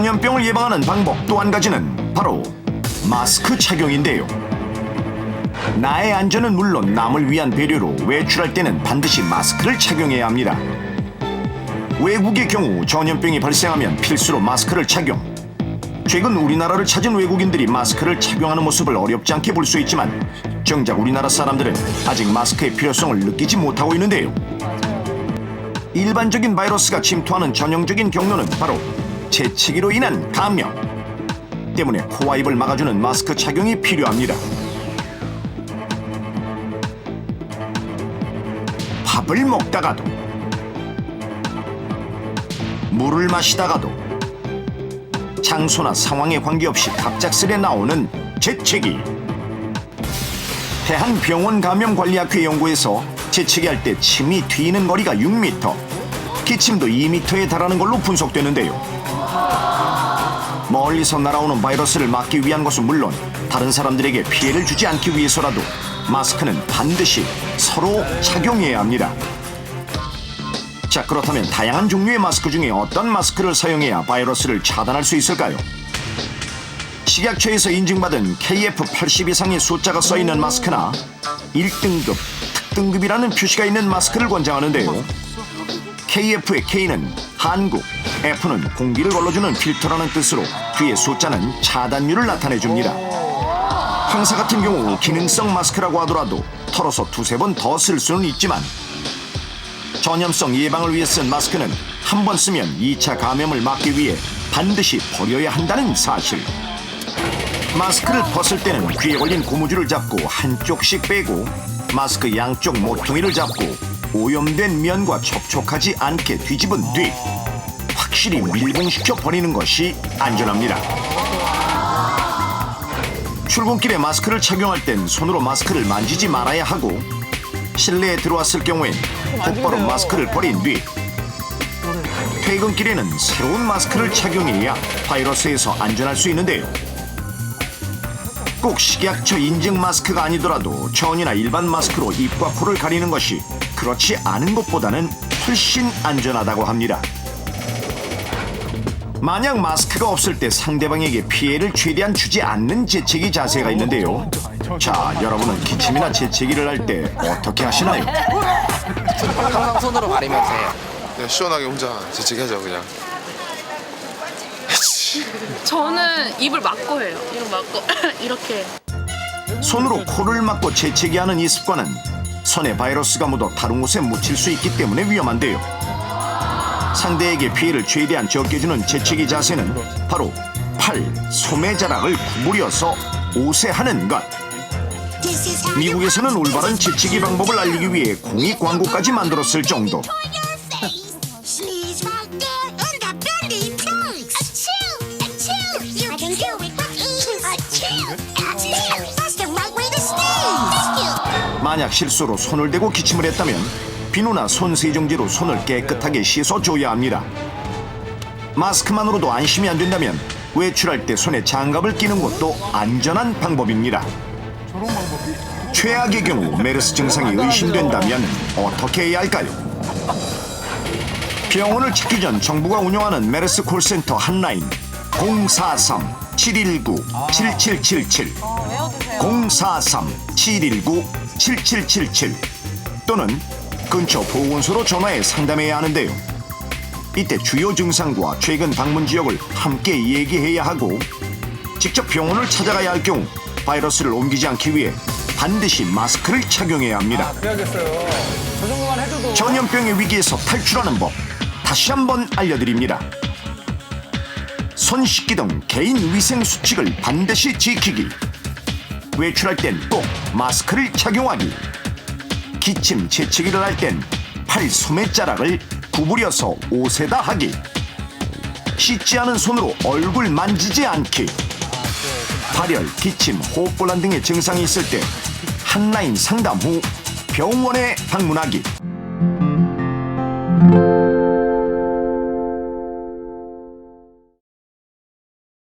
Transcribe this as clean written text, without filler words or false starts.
전염병을 예방하는 방법 또 한 가지는 바로 마스크 착용인데요. 나의 안전은 물론 남을 위한 배려로 외출할 때는 반드시 마스크를 착용해야 합니다. 외국의 경우 전염병이 발생하면 필수로 마스크를 착용. 최근 우리나라를 찾은 외국인들이 마스크를 착용하는 모습을 어렵지 않게 볼 수 있지만 정작 우리나라 사람들은 아직 마스크의 필요성을 느끼지 못하고 있는데요. 일반적인 바이러스가 침투하는 전형적인 경로는 바로 재채기로 인한 감염 때문에 코와 입을 막아주는 마스크 착용이 필요합니다. 밥을 먹다가도 물을 마시다가도 장소나 상황에 관계없이 갑작스레 나오는 재채기. 대한병원감염관리학회 연구에서 재채기할 때 침이 튀는 거리가 6m, 기침도 2m에 달하는 걸로 분석되는데요. 멀리서 날아오는 바이러스를 막기 위한 것은 물론 다른 사람들에게 피해를 주지 않기 위해서라도 마스크는 반드시 서로 착용해야 합니다. 자, 그렇다면 다양한 종류의 마스크 중에 어떤 마스크를 사용해야 바이러스를 차단할 수 있을까요? 식약처에서 인증받은 KF80 이상의 숫자가 써있는 마스크나 1등급, 특등급이라는 표시가 있는 마스크를 권장하는데요. KF의 K는 한국, F는 공기를 걸러주는 필터라는 뜻으로 뒤에 숫자는 차단율을 나타내줍니다. 황사 같은 경우 기능성 마스크라고 하더라도 털어서 두세 번 더 쓸 수는 있지만 전염성 예방을 위해 쓴 마스크는 한 번 쓰면 2차 감염을 막기 위해 반드시 버려야 한다는 사실. 마스크를 벗을 때는 귀에 걸린 고무줄을 잡고 한쪽씩 빼고 마스크 양쪽 모퉁이를 잡고 오염된 면과 접촉하지 않게 뒤집은 뒤 확실히 밀봉시켜 버리는 것이 안전합니다. 출근길에 마스크를 착용할 땐 손으로 마스크를 만지지 말아야 하고 실내에 들어왔을 경우엔 곧바로 마스크를 버린 뒤 퇴근길에는 새로운 마스크를 착용해야 바이러스에서 안전할 수 있는데요. 꼭 식약처 인증 마스크가 아니더라도 전이나 일반 마스크로 입과 코를 가리는 것이 그렇지 않은 것보다는 훨씬 안전하다고 합니다. 만약 마스크가 없을 때 상대방에게 피해를 최대한 주지 않는 재채기 자세가 있는데요. 자, 여러분은 기침이나 재채기를 할 때 어떻게 하시나요? 항상 손으로 가리면서 해요. 그냥 시원하게 혼자 재채기 하죠 그냥. 저는 입을 막고 해요. 입을 막고 이렇게. 손으로 코를 막고 재채기하는 이 습관은 손에 바이러스가 묻어 다른 곳에 묻힐 수 있기 때문에 위험한데요. 상대에게 피해를 최대한 적게 주는 재채기 자세는 바로 팔, 소매자락을 구부려서 옷에하는 것. 미국에서는 올바른 재채기 방법을 알리기 위해 공익 광고까지 만들었을 정도. 만약 실수로 손을 대고 기침을 했다면 비누나 손 세정제로 손을 깨끗하게 씻어줘야 합니다. 마스크만으로도 안심이 안 된다면 외출할 때 손에 장갑을 끼는 것도 안전한 방법입니다. 최악의 경우 메르스 증상이 의심된다면 어떻게 해야 할까요? 병원을 찾기 전 정부가 운영하는 메르스 콜센터 한라인 043-719-7777 043-719-7777 또는 근처 보건소로 전화해 상담해야 하는데요. 이때 주요 증상과 최근 방문 지역을 함께 얘기해야 하고 직접 병원을 찾아가야 할 경우 바이러스를 옮기지 않기 위해 반드시 마스크를 착용해야 합니다. 그래야겠어요. 저 정도만 해줘도. 전염병의 위기에서 탈출하는 법 다시 한번 알려드립니다. 손 씻기 등 개인 위생 수칙을 반드시 지키기. 외출할 땐 꼭 마스크를 착용하기. 기침, 재채기를 할 땐 팔 소매자락을 구부려서 옷에다 하기. 씻지 않은 손으로 얼굴 만지지 않기. 발열, 기침, 호흡곤란 등의 증상이 있을 때 한라인 상담 후 병원에 방문하기.